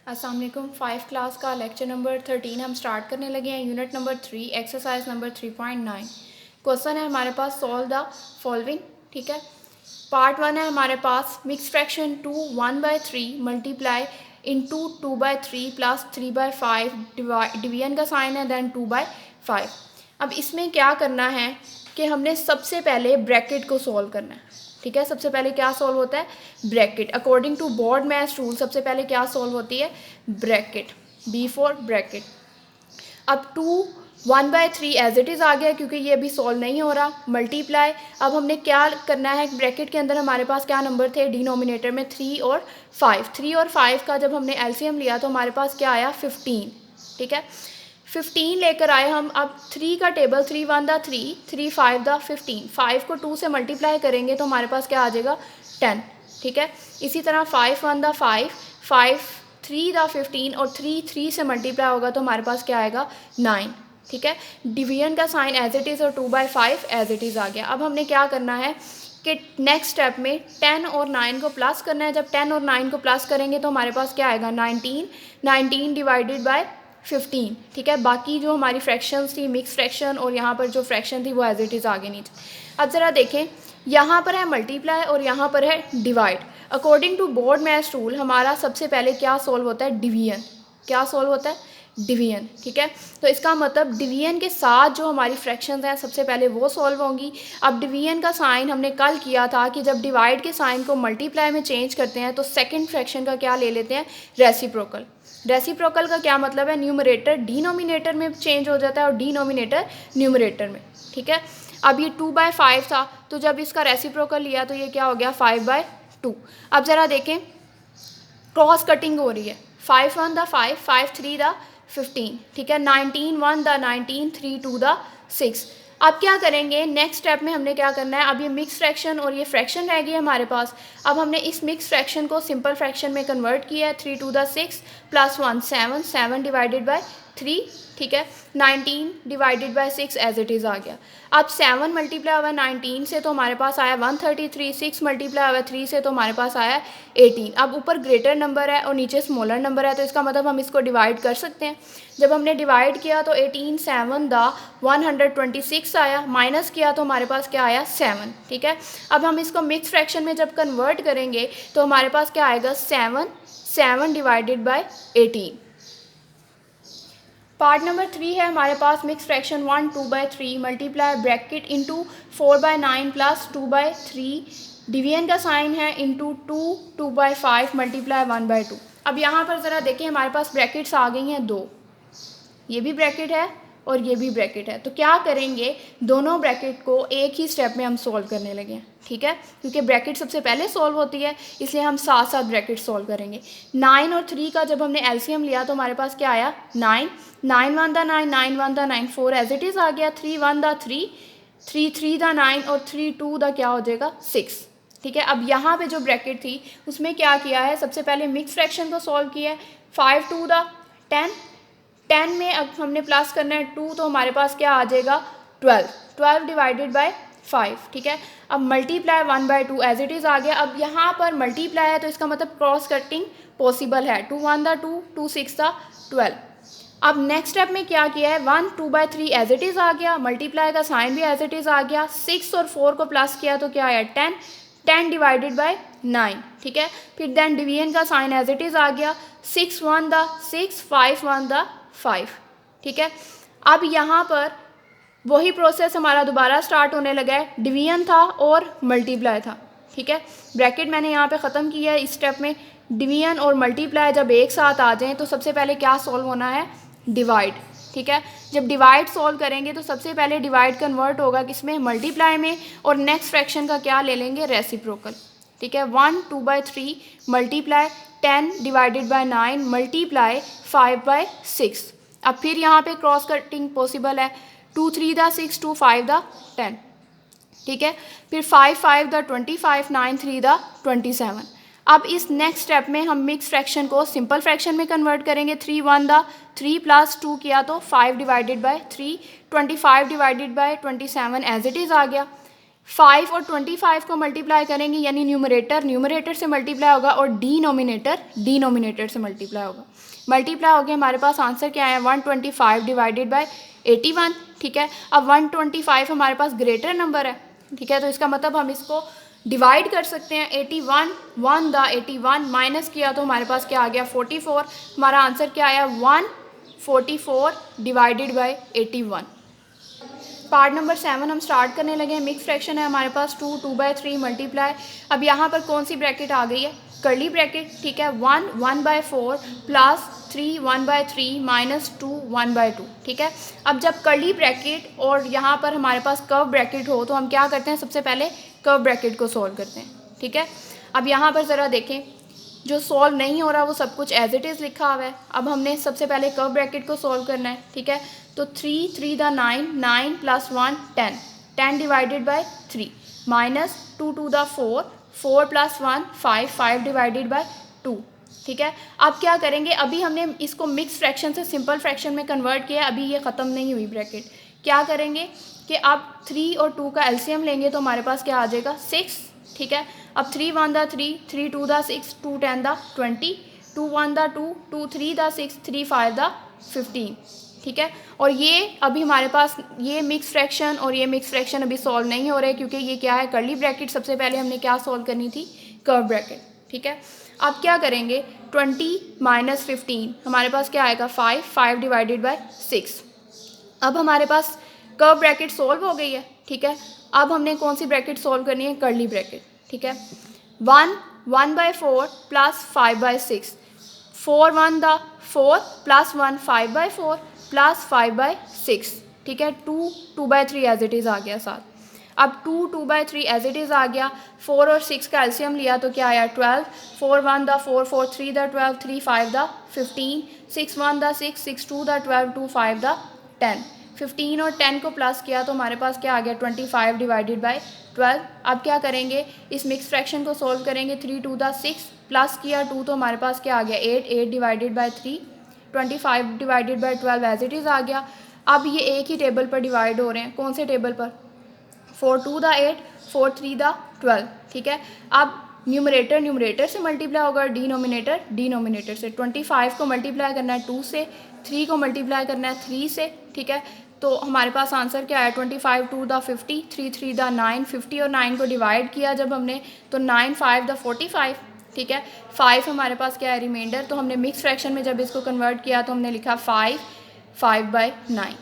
अस्सलाम वालेकुम। 5 क्लास का लेक्चर नंबर 13 हम स्टार्ट करने लगे हैं। Unit number 3 exercise number 3.9। Question है हमारे पास सॉल्व द फॉलोइंग। ठीक है, पार्ट 1 है हमारे पास mix fraction 2 1/3 multiply into 2/3 plus 3/5 division का साइन है, देन 2/5। अब इसमें क्या करना है कि हमने सबसे पहले ब्रैकेट को सॉल्व करना है। ठीक है, सबसे पहले क्या सॉल्व होता है, bracket. According to board maths rule सबसे पहले क्या सॉल्व होती है, ब्रैकेट, बी फॉर ब्रैकेट। अब 2 1/3 एज इट इज़ आ गया क्योंकि ये अभी सॉल्व नहीं हो रहा। मल्टीप्लाई, अब हमने क्या करना है, ब्रैकेट के अंदर हमारे पास क्या नंबर थे डिनोमिनेटर में, 3 और 5। 3 और 5 का जब हमने एलसीएम लिया तो हमारे पास क्या आया, 15। ठीक है, 15 लेकर आए हम। अब 3 का टेबल, 3 1 दा 3, 3 5 दा 15। 5 को 2 से मल्टीप्लाई करेंगे तो हमारे पास क्या आ जाएगा, 10। ठीक है, इसी तरह 5 1 दा 5, 5 3 दा 15 और 3 3 से मल्टीप्लाई होगा तो हमारे पास क्या आएगा, 9। ठीक है, डिवीजन का साइन एज इट इज़ और 2/5 एज इट इज़ आ गया। अब हमने क्या करना है कि नेक्स्ट स्टेप में 10 और 9 को प्लस करना है। जब 10 और 9 को प्लस करेंगे तो हमारे पास क्या आएगा, 19। 19 डिवाइडेड बाय 15। ठीक है, बाकी जो हमारी फ्रैक्शंस थी, मिक्स फ्रैक्शन और यहाँ पर जो फ्रैक्शन थी वो एज इट इज़ आगे नीचे। अब ज़रा देखें, यहाँ पर है मल्टीप्लाई और यहाँ पर है divide. According to board maths rule हमारा सबसे पहले क्या सॉल्व होता है, डिवीजन। क्या सॉल्व होता है, डिवीजन। ठीक है, तो इसका मतलब डिवीजन के साथ जो हमारी फ्रैक्शंस हैं सबसे पहले वो सॉल्व होंगी। अब डिवीजन का साइन हमने कल किया था कि जब डिवाइड के साइन को मल्टीप्लाई में चेंज करते हैं तो सेकंड फ्रैक्शन का क्या ले लेते हैं, रेसिप्रोकल। रेसिप्रोकल का क्या मतलब है, न्यूमरेटर डिनोमिनेटर में चेंज हो जाता है और डिनोमिनेटर न्यूमरेटर में। ठीक है, अब ये 2/5 था तो जब इसका रेसिप्रोकल लिया तो ये क्या हो गया, 5/2। अब ज़रा देखें, क्रॉस कटिंग हो रही है, 5 1 दा 5, 5 3 दा 15। ठीक है, 19 1 दा 19, 3 2 दा 6। अब क्या करेंगे, नेक्स्ट स्टेप में हमने क्या करना है, अब ये मिक्स फ्रैक्शन और ये फ्रैक्शन रह गई है हमारे पास। अब हमने इस मिक्स फ्रैक्शन को सिंपल फ्रैक्शन में कन्वर्ट किया है। 3 2 दा 6 प्लस 1 7, 7 डिवाइडेड बाय 3। ठीक है, 19 divided by 6 as it is आ गया। अब 7 मल्टीप्लाई हुआ 19 से तो हमारे पास आया 133, 6 मल्टीप्लाई हुआ 3 से तो हमारे पास आया 18। अब ऊपर ग्रेटर नंबर है और नीचे स्मॉलर नंबर है तो इसका मतलब हम इसको डिवाइड कर सकते हैं। जब हमने डिवाइड किया तो 18 7 दा 126 आया, माइनस किया तो हमारे पास क्या आया, 7। ठीक है, अब हम इसको मिक्स फ्रैक्शन में जब कन्वर्ट करेंगे तो हमारे पास क्या आएगा, 7 डिवाइडेड बाय 18। पार्ट नंबर 3 है हमारे पास mix fraction 1 2/3 multiply bracket into 4/9 plus 2/3 division का साइन है इंटू 2 2/5 मल्टीप्लाई 1/2। अब यहाँ पर ज़रा देखें, हमारे पास ब्रैकेट्स आ गई हैं 2, ये भी ब्रैकेट है और ये भी ब्रैकेट है। तो क्या करेंगे, दोनों ब्रैकेट को एक ही स्टेप में हम सॉल्व करने लगे हैं। ठीक है, क्योंकि ब्रैकेट सबसे पहले सॉल्व होती है इसलिए हम साथ साथ ब्रैकेट सॉल्व करेंगे। 9 और 3 का जब हमने एलसीएम लिया तो हमारे पास क्या आया, 9। 9 1 दा 9, 9 1 दा 9, 4 एज इट इज़ आ गया। 3 1 दा 3, 3 3 दा 9 और 3 2 दा क्या हो जाएगा, 6। ठीक है, अब यहाँ पे जो ब्रैकेट थी उसमें क्या किया है, सबसे पहले मिक्स फ्रैक्शन को सॉल्व किया है। 5 2 दा 10, 10 में अब हमने प्लस करना है 2 तो हमारे पास क्या आ जाएगा, 12। 12 डिवाइडेड बाय 5। ठीक है, अब मल्टीप्लाई 1/2 एज इट इज़ आ गया। अब यहाँ पर मल्टीप्लाई है तो इसका मतलब क्रॉस कटिंग पॉसिबल है। 2 1 दा 2, 2 6 दा 12। अब नेक्स्ट स्टेप में क्या किया है, 1 2/3 एज इट इज़ आ गया, मल्टीप्लाई का साइन भी एज इट इज़ आ गया। 6 और 4 को प्लस किया तो क्या आया, 10। 10 डिवाइडेड बाय 9। ठीक है, फिर देन डिवीजन का साइन एज इट इज़ आ गया। 6 1 दा 6, 5 1 दा 5। ठीक है, अब यहाँ पर वही प्रोसेस हमारा दोबारा स्टार्ट होने लगा है, डिवीजन था और मल्टीप्लाई था। ठीक है, ब्रैकेट मैंने यहाँ पे ख़त्म किया है। इस स्टेप में डिवीजन और मल्टीप्लाई जब एक साथ आ जाएं तो सबसे पहले क्या सॉल्व होना है, डिवाइड। ठीक है, जब डिवाइड सॉल्व करेंगे तो सबसे पहले डिवाइड कन्वर्ट होगा किसमें, मल्टीप्लाई में, और नेक्स्ट फ्रैक्शन का क्या ले लेंगे, रेसिप्रोकल। ठीक है, 1 2/3 मल्टीप्लाई 10 डिवाइडेड बाय 9 मल्टीप्लाई 5/6। अब फिर यहाँ पे क्रॉस कटिंग पॉसिबल है। 2 3 दा 6, 2 5 दा 10। ठीक है, फिर 5 5 दा 25, 9 3 दा 27। अब इस नेक्स्ट स्टेप में हम मिक्स फ्रैक्शन को सिंपल फ्रैक्शन में कन्वर्ट करेंगे। 3 1 दा 3 प्लस 2 किया तो 5 divided by 3, 25 divided by 27 as it is आ गया। 5 और 25 को मल्टीप्लाई करेंगे यानी न्यूमरेटर से मल्टीप्लाई होगा और डिनोमिनेटर से मल्टीप्लाई होगा। मल्टीप्लाई हो गया, हमारे पास आंसर क्या है 125 डिवाइडेड बाय 81। ठीक है, अब 125 हमारे पास ग्रेटर नंबर है। ठीक है, तो इसका मतलब हम इसको डिवाइड कर सकते हैं। 81 1 द 81 माइनस किया तो हमारे पास क्या आ गया 44। हमारा आंसर क्या आया 144 डिवाइडेड बाय 81। पार्ट नंबर 7 हम स्टार्ट करने लगे हैं। मिक्स फ्रैक्शन है हमारे पास 2/3 मल्टीप्लाई। अब यहाँ पर कौन सी ब्रैकेट आ गई है, कर्ली ब्रैकेट। ठीक है, 1/4 प्लस 3 1/3 माइनस 2 1/2। ठीक है, अब जब कर्ली ब्रैकेट और यहाँ पर हमारे पास कर्व ब्रैकेट हो तो हम क्या करते हैं, सबसे पहले कर्व ब्रैकेट को सॉल्व करते हैं। ठीक है, अब यहाँ पर ज़रा देखें, जो सॉल्व नहीं हो रहा वो सब कुछ एज इट इज़ लिखा हुआ है। अब हमने सबसे पहले कर्व ब्रैकेट को सॉल्व करना है। ठीक है, तो 3 3 the 9 9 plus 1 10 10 divided by 3 minus 2 2 the 4 4 plus 1 5 5 divided bye 2। ठीक है, अब क्या करेंगे, अभी हमने इसको मिक्स फ्रैक्शन से सिंपल फ्रैक्शन में कन्वर्ट किया, अभी ये ख़त्म नहीं हुई ब्रैकेट। क्या करेंगे कि अब 3 और 2 का एलसीएम लेंगे तो हमारे पास क्या आ जाएगा 6। ठीक है, अब 3 1 the 3 3 2 the 6 2 10 the 20 2 1 the 2 2 3 the 6 3 5 the 15। ठीक है, और ये अभी हमारे पास ये मिक्स फ्रैक्शन और ये मिक्स फ्रैक्शन अभी सॉल्व नहीं हो रहे क्योंकि ये क्या है कर्ली ब्रैकेट। सबसे पहले हमने क्या सॉल्व करनी थी, कर्व ब्रैकेट। ठीक है, अब क्या करेंगे 20 माइनस 15 हमारे पास क्या आएगा 5 5 डिवाइडेड बाय 6। अब हमारे पास कर्व ब्रैकेट सॉल्व हो गई है। ठीक है, अब हमने कौन सी ब्रैकेट सॉल्व करनी है, कर्ली ब्रैकेट। ठीक है, 1/4 प्लस 5/6 4 1 द 4 प्लस 1 5/4 प्लस 5/6। ठीक है, 2 2/3 एज इट इज़ आ गया साथ। अब 2 2/3 एज इट इज़ आ गया। 4 और 6 का एलसीएम लिया तो क्या आया 12 4 1 the 4 4 3 the 12 3 5 the 15 6 1 the 6 6 2 the 12 2 5 the 10। 15 और 10 को प्लस किया तो हमारे पास क्या आ गया 25 डिवाइडेड बाय 12। अब क्या करेंगे, इस मिक्स फ्रैक्शन को सॉल्व करेंगे। 3 2 द 6 प्लस किया 2 तो हमारे पास क्या आ गया 8 8 divided by 3 25 divided by 12 as it is आ गया। अब ये एक ही टेबल पर डिवाइड हो रहे हैं, कौन से टेबल पर, 4 2 द 8 4 3 द 12। ठीक है, अब न्यूमरेटर से मल्टीप्लाई होगा, डिनोमिनेटर से। 25 को मल्टीप्लाई करना है 2 से, 3 को मल्टीप्लाई करना है 3 से। ठीक है, तो हमारे पास आंसर क्या है 25 2 द 50 3 3 द 9 50 और 9 को डिवाइड किया जब हमने तो 9 5 द 45। ठीक है, 5 हमारे पास क्या है रिमाइंडर, तो हमने मिक्स फ्रैक्शन में जब इसको कन्वर्ट किया तो हमने लिखा 5 5/9।